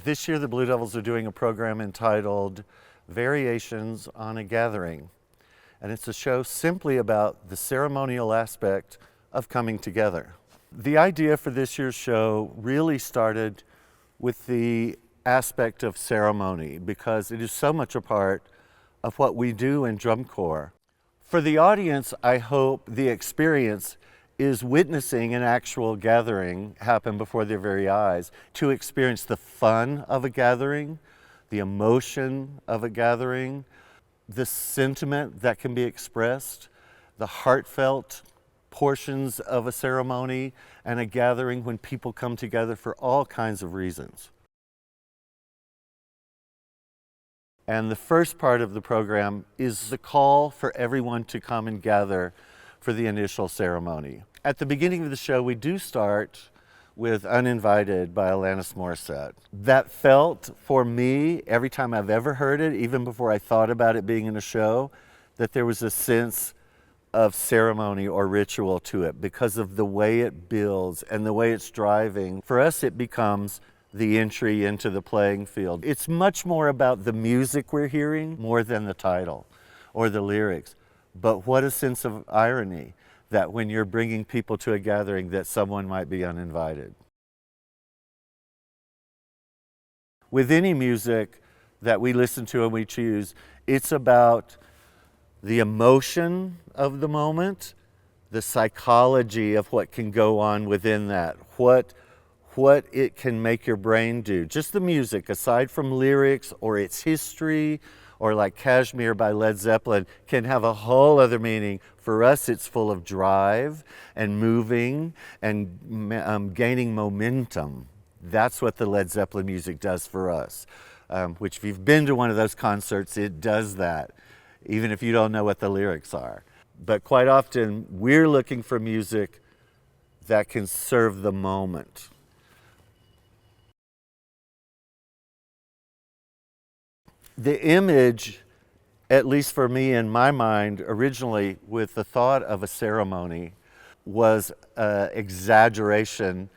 This year the Blue Devils are doing a program entitled Variations on a Gathering. And it's a show simply about the ceremonial aspect of coming together. The idea for this year's show really started with the aspect of ceremony because it is so much a part of what we do in drum corps. For the audience, I hope the experience is witnessing an actual gathering happen before their very eyes, to experience the fun of a gathering, the emotion of a gathering, the sentiment that can be expressed, the heartfelt portions of a ceremony and a gathering when people come together for all kinds of reasons. And the first part of the program is the call for everyone to come and gather for the initial ceremony. At the beginning of the show, we do start with Uninvited by Alanis Morissette. That felt, for me, every time I've ever heard it, even before I thought about it being in a show, that there was a sense of ceremony or ritual to it because of the way it builds and the way it's driving. For us, it becomes the entry into the playing field. It's much more about the music we're hearing more than the title or the lyrics. But what a sense of irony that when you're bringing people to a gathering that someone might be uninvited. With any music that we listen to and we choose, it's about the emotion of the moment, the psychology of what can go on within that, what it can make your brain do. Just the music, aside from lyrics or its history, or like Kashmir by Led Zeppelin, can have a whole other meaning. For us, it's full of drive and moving and gaining momentum. That's what the Led Zeppelin music does for us, which if you've been to one of those concerts, it does that, even if you don't know what the lyrics are. But quite often, we're looking for music that can serve the moment. The image, at least for me in my mind, originally with the thought of a ceremony, was an exaggeration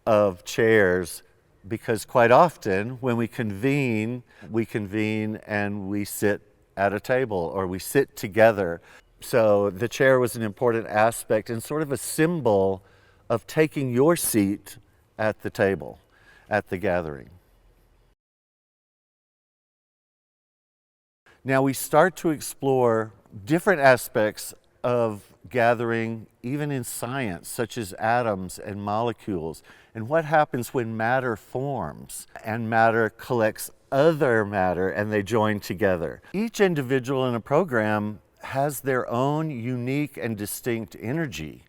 of chairs, because quite often when we convene and we sit at a table or we sit together. So the chair was an important aspect and sort of a symbol of taking your seat at the table, at the gathering. Now we start to explore different aspects of gathering, even in science, such as atoms and molecules, and what happens when matter forms and matter collects other matter and they join together. Each individual in a program has their own unique and distinct energy.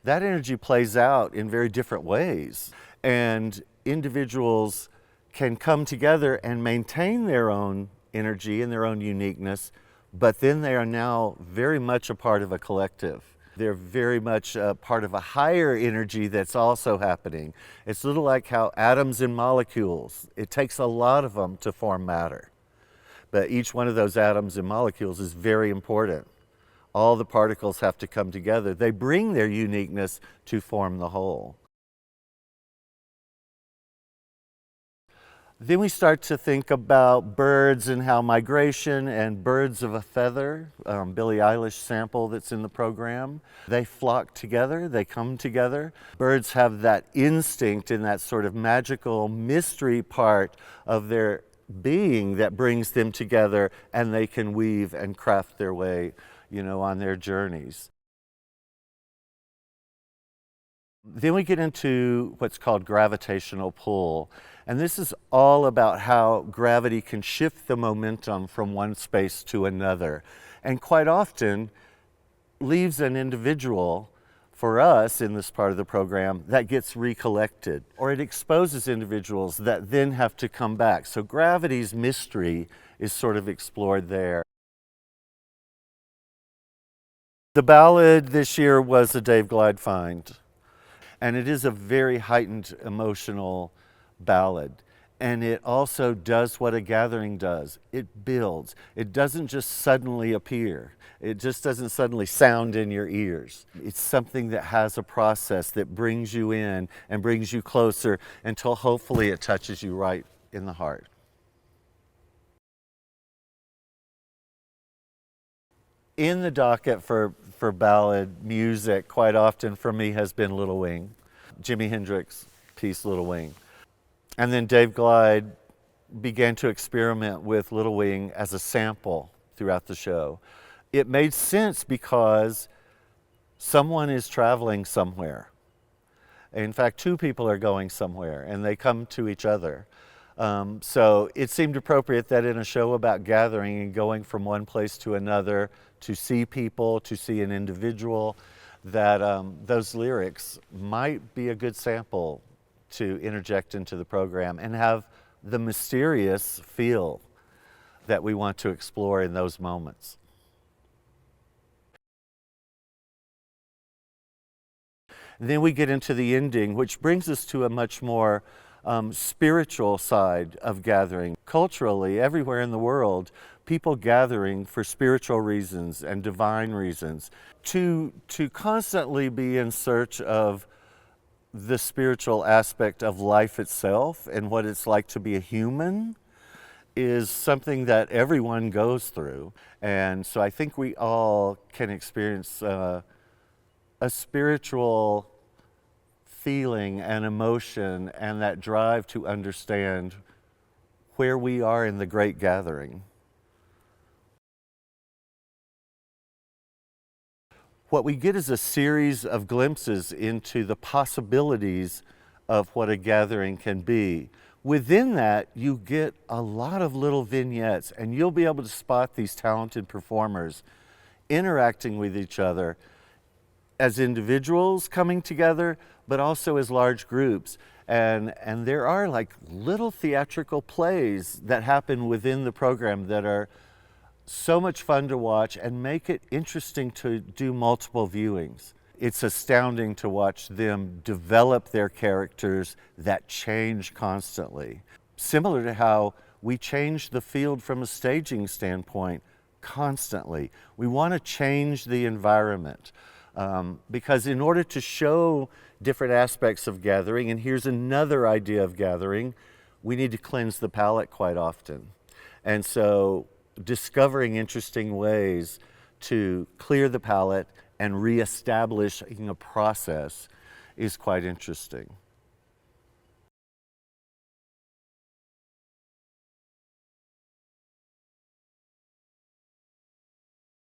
That energy plays out in very different ways, and individuals can come together and maintain their own energy and their own uniqueness, but then they are now very much a part of a collective. They're very much a part of a higher energy that's also happening. It's a little like how atoms and molecules, it takes a lot of them to form matter. But each one of those atoms and molecules is very important. All the particles have to come together. They bring their uniqueness to form the whole. Then we start to think about birds and how migration and birds of a feather, Billie Eilish sample that's in the program, they flock together, they come together. Birds have that instinct and that sort of magical mystery part of their being that brings them together, and they can weave and craft their way, on their journeys. Then we get into what's called gravitational pull. And this is all about how gravity can shift the momentum from one space to another. And quite often leaves an individual, for us in this part of the program, that gets recollected. Or it exposes individuals that then have to come back. So gravity's mystery is sort of explored there. The ballad this year was a Dave Glide find. And it is a very heightened emotional ballad. And it also does what a gathering does. It builds. It doesn't just suddenly appear. It just doesn't suddenly sound in your ears. It's something that has a process that brings you in and brings you closer until hopefully it touches you right in the heart. In the docket for ballad music, quite often for me has been Little Wing, Jimi Hendrix piece Little Wing. And then Dave Glide began to experiment with Little Wing as a sample throughout the show. It made sense because someone is traveling somewhere. In fact, two people are going somewhere and they come to each other. So it seemed appropriate that in a show about gathering and going from one place to another to see people, to see an individual, that those lyrics might be a good sample to interject into the program and have the mysterious feel that we want to explore in those moments. And then we get into the ending, which brings us to a much more spiritual side of gathering. Culturally, everywhere in the world, people gathering for spiritual reasons and divine reasons. To constantly be in search of the spiritual aspect of life itself and what it's like to be a human is something that everyone goes through. And so I think we all can experience a spiritual feeling and emotion and that drive to understand where we are in the great gathering. What we get is a series of glimpses into the possibilities of what a gathering can be. Within that, you get a lot of little vignettes, and you'll be able to spot these talented performers interacting with each other as individuals coming together, but also as large groups. And there are like little theatrical plays that happen within the program that are so much fun to watch and make it interesting to do multiple viewings. It's astounding to watch them develop their characters that change constantly. Similar to how we change the field from a staging standpoint constantly. We want to change the environment because in order to show different aspects of gathering, and here's another idea of gathering, we need to cleanse the palate quite often. And so discovering interesting ways to clear the palate and reestablishing a process is quite interesting.